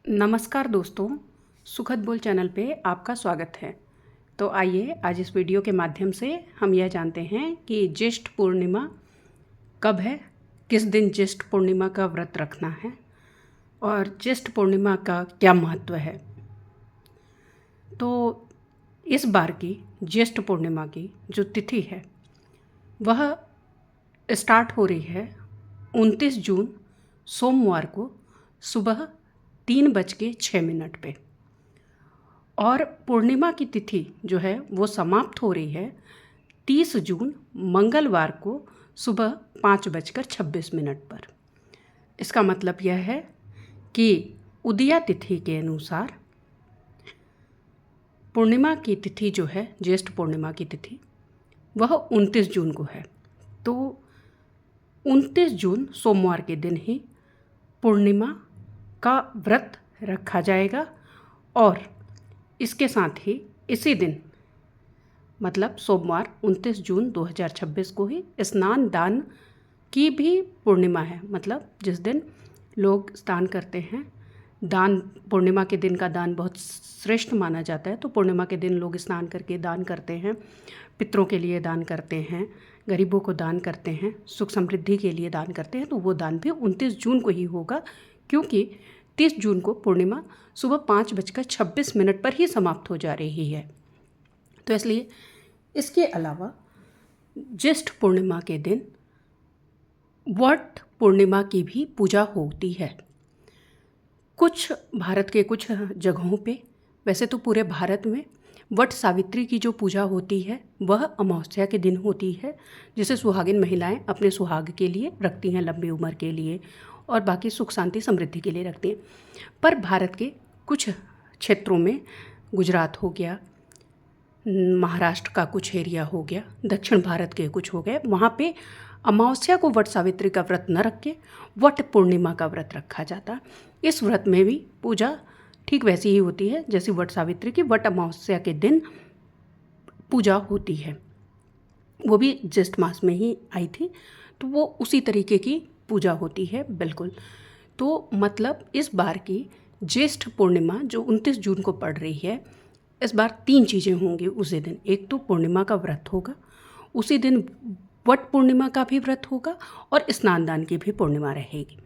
नमस्कार दोस्तों, सुखद बोल चैनल पे आपका स्वागत है। तो आइए आज इस वीडियो के माध्यम से हम यह जानते हैं कि ज्येष्ठ पूर्णिमा कब है, किस दिन ज्येष्ठ पूर्णिमा का व्रत रखना है और ज्येष्ठ पूर्णिमा का क्या महत्व है। तो इस बार की ज्येष्ठ पूर्णिमा की जो तिथि है वह स्टार्ट हो रही है 29 जून सोमवार को सुबह 3:06 पे, और पूर्णिमा की तिथि जो है वो समाप्त हो रही है 30 जून मंगलवार को सुबह 5:26 पर। इसका मतलब यह है कि उदया तिथि के अनुसार पूर्णिमा की तिथि जो है, ज्येष्ठ पूर्णिमा की तिथि, वह 29 जून को है। तो 29 जून सोमवार के दिन ही पूर्णिमा का व्रत रखा जाएगा और इसके साथ ही इसी दिन मतलब सोमवार 29 जून 2026 को ही स्नान दान की भी पूर्णिमा है। मतलब जिस दिन लोग स्नान करते हैं, दान, पूर्णिमा के दिन का दान बहुत श्रेष्ठ माना जाता है। तो पूर्णिमा के दिन लोग स्नान करके दान करते हैं, पितरों के लिए दान करते हैं, गरीबों को दान करते हैं, सुख समृद्धि के लिए दान करते हैं। तो वो दान भी 29 जून को ही होगा, क्योंकि 30 जून को पूर्णिमा सुबह 5:26 पर ही समाप्त हो जा रही है। तो इसलिए इसके अलावा ज्येष्ठ पूर्णिमा के दिन वट पूर्णिमा की भी पूजा होती है। कुछ भारत के कुछ जगहों पे, वैसे तो पूरे भारत में वट सावित्री की जो पूजा होती है वह अमावस्या के दिन होती है, जिसे सुहागिन महिलाएं अपने सुहाग के लिए रखती हैं, लंबी उम्र के लिए, और बाकी सुख शांति समृद्धि के लिए रखती हैं। पर भारत के कुछ क्षेत्रों में, गुजरात हो गया, महाराष्ट्र का कुछ एरिया हो गया, दक्षिण भारत के कुछ हो गए, वहाँ पे अमावस्या को वट सावित्री का व्रत न रख के वट पूर्णिमा का व्रत रखा जाता। इस व्रत में भी पूजा ठीक वैसी ही होती है जैसी वट सावित्री की वट अमावस्या के दिन पूजा होती है। वो भी ज्येष्ठ मास में ही आई थी, तो वो उसी तरीके की पूजा होती है बिल्कुल। तो मतलब इस बार की ज्येष्ठ पूर्णिमा जो 29 जून को पड़ रही है, इस बार 3 चीज़ें होंगी उसी दिन। एक तो पूर्णिमा का व्रत होगा, उसी दिन वट पूर्णिमा का भी व्रत होगा और स्नान दान की भी पूर्णिमा रहेगी।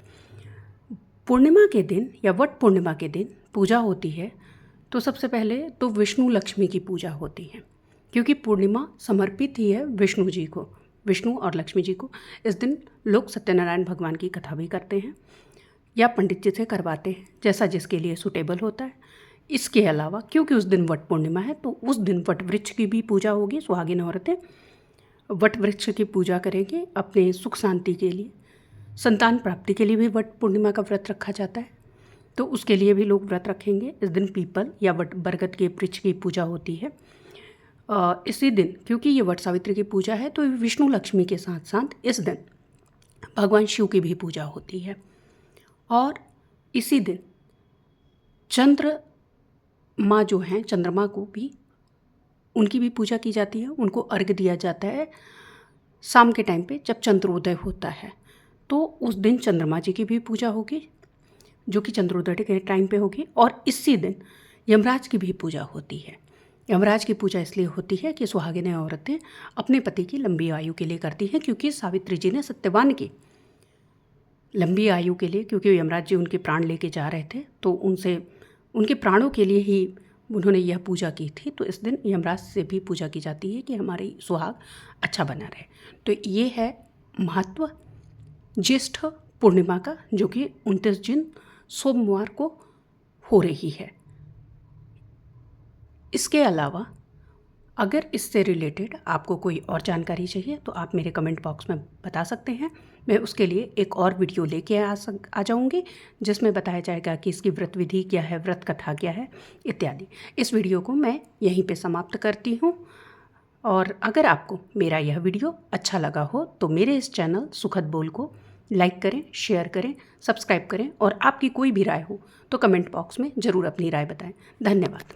पूर्णिमा के दिन या वट पूर्णिमा के दिन पूजा होती है तो सबसे पहले तो विष्णु लक्ष्मी की पूजा होती है, क्योंकि पूर्णिमा समर्पित ही है विष्णु जी को, विष्णु और लक्ष्मी जी को। इस दिन लोग सत्यनारायण भगवान की कथा भी करते हैं या पंडित जी से करवाते हैं, जैसा जिसके लिए सूटेबल होता है। इसके अलावा क्योंकि उस दिन वट पूर्णिमा है तो उस दिन वट वृक्ष की भी पूजा होगी। सुहागिन औरतें वट वृक्ष की पूजा करेंगे अपने सुख शांति के लिए, संतान प्राप्ति के लिए भी वट पूर्णिमा का व्रत रखा जाता है, तो उसके लिए भी लोग व्रत रखेंगे। इस दिन पीपल या वट बरगद के वृक्ष की पूजा होती है। इसी दिन क्योंकि ये वट सावित्री की पूजा है तो विष्णु लक्ष्मी के साथ साथ इस दिन भगवान शिव की भी पूजा होती है। और इसी दिन चंद्रमा जो हैं, चंद्रमा को भी, उनकी भी पूजा की जाती है। उनको अर्घ्य दिया जाता है शाम के टाइम पे जब चंद्रोदय होता है, तो उस दिन चंद्रमा जी की भी पूजा होगी जो कि चंद्रोदय के टाइम पे होगी। और इसी दिन यमराज की भी पूजा होती है। यमराज की पूजा इसलिए होती है कि सुहागिनें औरतें अपने पति की लंबी आयु के लिए करती हैं, क्योंकि सावित्री जी ने सत्यवान की लंबी आयु के लिए, क्योंकि यमराज जी उनके प्राण लेके जा रहे थे, तो उनसे उनके प्राणों के लिए ही उन्होंने यह पूजा की थी। तो इस दिन यमराज से भी पूजा की जाती है कि हमारी सुहाग अच्छा बना रहे। तो ये है महत्व ज्येष्ठ पूर्णिमा का, जो कि 29 जून सोमवार को हो रही है। इसके अलावा अगर इससे रिलेटेड आपको कोई और जानकारी चाहिए तो आप मेरे कमेंट बॉक्स में बता सकते हैं। मैं उसके लिए एक और वीडियो लेके आ जाऊंगी जिसमें बताया जाएगा कि इसकी व्रत विधि क्या है, व्रत कथा क्या है इत्यादि। इस वीडियो को मैं यहीं पे समाप्त करती हूँ। और अगर आपको मेरा यह वीडियो अच्छा लगा हो तो मेरे इस चैनल सुखद बोल को लाइक करें, शेयर करें, सब्सक्राइब करें, और आपकी कोई भी राय हो तो कमेंट बॉक्स में ज़रूर अपनी राय बताएं। धन्यवाद।